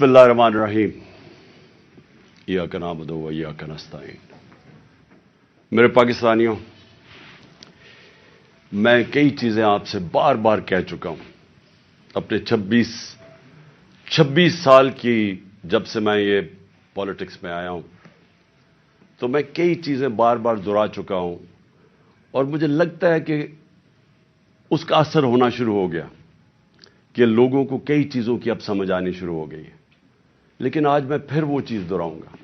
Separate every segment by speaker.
Speaker 1: बिस्मिल्लाहिर्रहमानिर्रहीम। इय्याका नअबुदु व इय्याका नस्तईन। मेरे पाकिस्तानियों, मैं कई चीज़ें आपसे बार बार कह चुका हूं। अपने 26 साल की जब से मैं ये पॉलिटिक्स में आया हूं, तो मैं कई चीज़ें बार बार दोहरा चुका हूं और मुझे लगता है कि उसका असर होना शुरू हो गया कि लोगों को कई चीज़ों की अब समझ आनी शुरू हो गई है। लेकिन आज मैं फिर वो चीज़ दोहराऊंगा।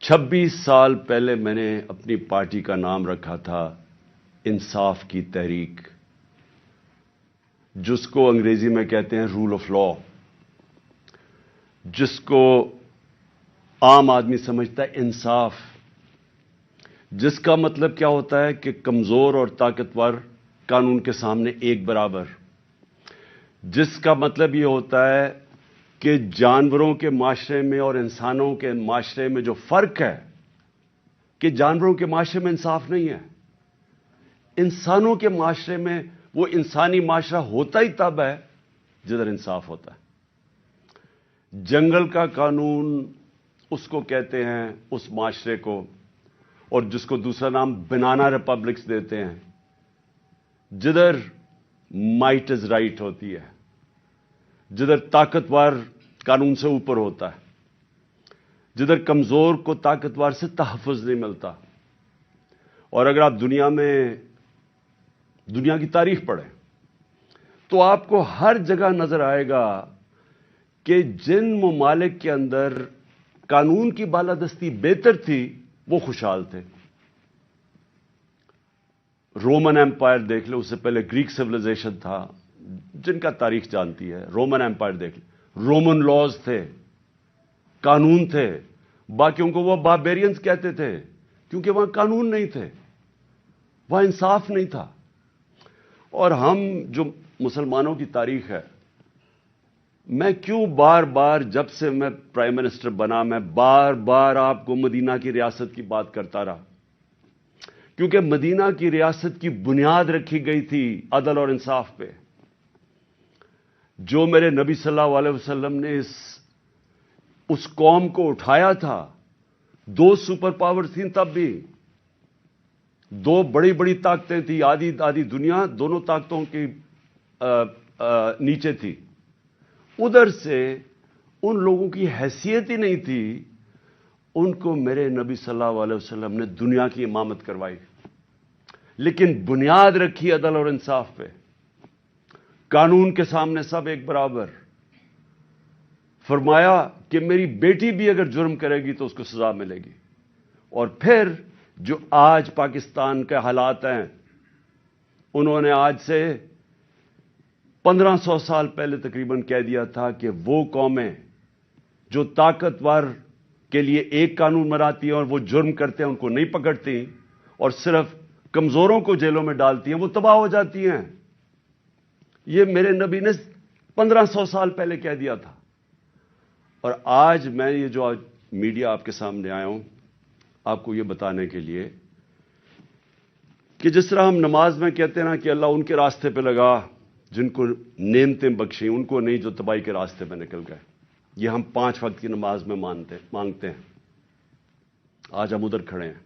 Speaker 1: 26 साल पहले मैंने अपनी पार्टी का नाम रखा था इंसाफ की तहरीक, जिसको अंग्रेजी में कहते हैं रूल ऑफ लॉ, जिसको आम आदमी समझता है इंसाफ, जिसका मतलब क्या होता है कि कमजोर और ताकतवर कानून के सामने एक बराबर, जिसका मतलब यह होता है कि जानवरों के माशरे में और इंसानों के माशरे में जो फर्क है कि जानवरों के माशरे में इंसाफ नहीं है, इंसानों के माशरे में वो इंसानी माशरा होता ही तब है जिधर इंसाफ होता है। जंगल का कानून उसको कहते हैं, उस माशरे को, और जिसको दूसरा नाम बनाना रिपब्लिक्स देते हैं, जिधर माइट इज राइट होती है, जिधर ताकतवर कानून से ऊपर होता है, जिधर कमजोर को ताकतवर से तहफ़्फ़ुज़ नहीं मिलता। और अगर आप दुनिया की तारीख पढ़ें तो आपको हर जगह नजर आएगा कि जिन ममालिक के अंदर कानून की बालादस्ती बेहतर थी वो खुशहाल थे। रोमन एम्पायर देख लो, उससे पहले ग्रीक सिविलाइजेशन था, जिनका तारीख जानती है। रोमन एम्पायर देख लो, रोमन लॉज थे, कानून थे। बाकियों को वो बारबेरियंस कहते थे क्योंकि वहां कानून नहीं थे, वहां इंसाफ नहीं था। और हम जो मुसलमानों की तारीख है, मैं क्यों बार बार जब से मैं प्राइम मिनिस्टर बना, मैं बार बार आपको मदीना की रियासत की बात करता रहा, क्योंकि मदीना की रियासत की बुनियाद रखी गई थी अदल और इंसाफ पे। जो मेरे नबी सल्लल्लाहु अलैहि वसल्लम ने उस कौम को उठाया था, दो सुपर पावर थी, तब भी दो बड़ी बड़ी ताकतें थी, आधी आधी दुनिया दोनों ताकतों की नीचे थी। उधर से उन लोगों की हैसियत ही नहीं थी, उनको मेरे नबी सल्लल्लाहु अलैहि वसल्लम ने दुनिया की इमामत करवाई, लेकिन बुनियाद रखी अदल और इंसाफ पे। कानून के सामने सब एक बराबर। फरमाया कि मेरी बेटी भी अगर जुर्म करेगी तो उसको सजा मिलेगी। और फिर जो आज पाकिस्तान के हालात हैं, उन्होंने आज से 1500 साल पहले तकरीबन कह दिया था कि वो कौमें जो ताकतवर के लिए एक कानून बनाती हैं और वो जुर्म करते हैं उनको नहीं पकड़ती और सिर्फ कमजोरों को जेलों में डालती हैं, वो तबाह हो जाती हैं। ये मेरे नबी ने 1500 साल पहले कह दिया था। और आज मैं ये जो आज मीडिया आपके सामने आया हूं, आपको ये बताने के लिए कि जिस तरह हम नमाज में कहते हैं ना कि अल्लाह उनके रास्ते पे लगा जिनको नेमतें बख्शी, उनको नहीं जो तबाही के रास्ते पे निकल गए। ये हम 5 वक्त की नमाज में मांगते हैं। आज हम उधर खड़े हैं।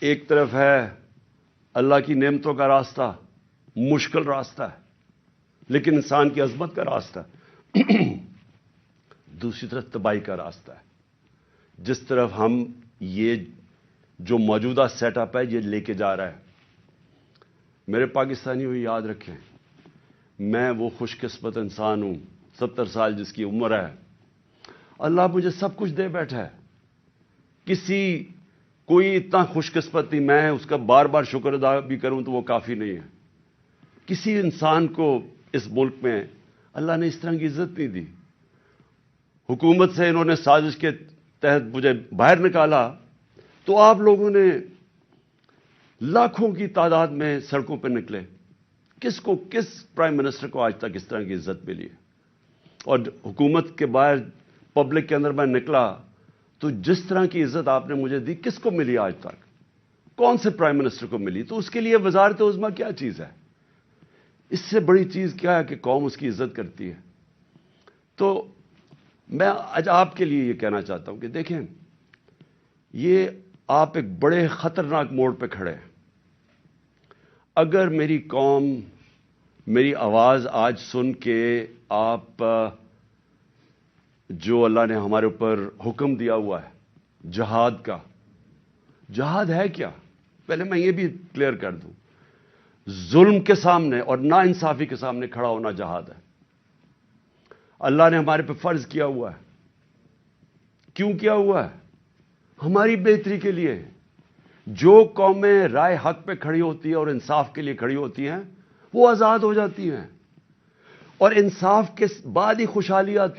Speaker 1: एक तरफ है अल्लाह की नेमतों का रास्ता, मुश्किल रास्ता है लेकिन इंसान की अजमत का रास्ता है। दूसरी तरफ तबाही का रास्ता है, जिस तरफ हम ये जो मौजूदा सेटअप है ये लेके जा रहा है। मेरे पाकिस्तानियों, याद रखें, मैं वो खुशकिस्मत इंसान हूं, 70 साल जिसकी उम्र है। अल्लाह मुझे सब कुछ दे बैठा है। कोई इतना खुशकिस्मत नहीं, मैं उसका बार बार शुक्र अदा भी करूं तो वो काफी नहीं है। किसी इंसान को इस मुल्क में अल्लाह ने इस तरह की इज्जत नहीं दी। हुकूमत से इन्होंने साजिश के तहत मुझे बाहर निकाला तो आप लोगों ने लाखों की तादाद में सड़कों पर निकले। किस प्राइम मिनिस्टर को आज तक इस तरह की इज्जत मिली है? और हुकूमत के बाहर पब्लिक के अंदर मैं निकला तो जिस तरह की इज्जत आपने मुझे दी, किसको मिली आज तक? कौन से प्राइम मिनिस्टर को मिली? तो उसके लिए वजारत उज़्मा क्या चीज है? इससे बड़ी चीज क्या है कि कौम उसकी इज्जत करती है। تو میں آج آپ کے لیے یہ کہنا چاہتا ہوں کہ دیکھیں، یہ آپ ایک بڑے خطرناک موڑ پہ کھڑے ہیں۔ اگر میری قوم میری آواز آج سن کے آپ جو اللہ نے ہمارے اوپر حکم دیا ہوا ہے جہاد کا، جہاد ہے کیا؟ پہلے میں یہ بھی کلیئر کر دوں، ظلم کے سامنے اور ناانصافی کے سامنے کھڑا ہونا جہاد ہے۔ اللہ نے ہمارے پہ فرض کیا ہوا ہے۔ کیوں کیا ہوا ہے؟ ہماری بہتری کے لیے۔ جو قومیں رائے حق پہ کھڑی ہوتی ہیں اور انصاف کے لیے کھڑی ہوتی ہیں وہ آزاد ہو جاتی ہیں، اور انصاف کے بعد ہی خوشحالی آتی ہے۔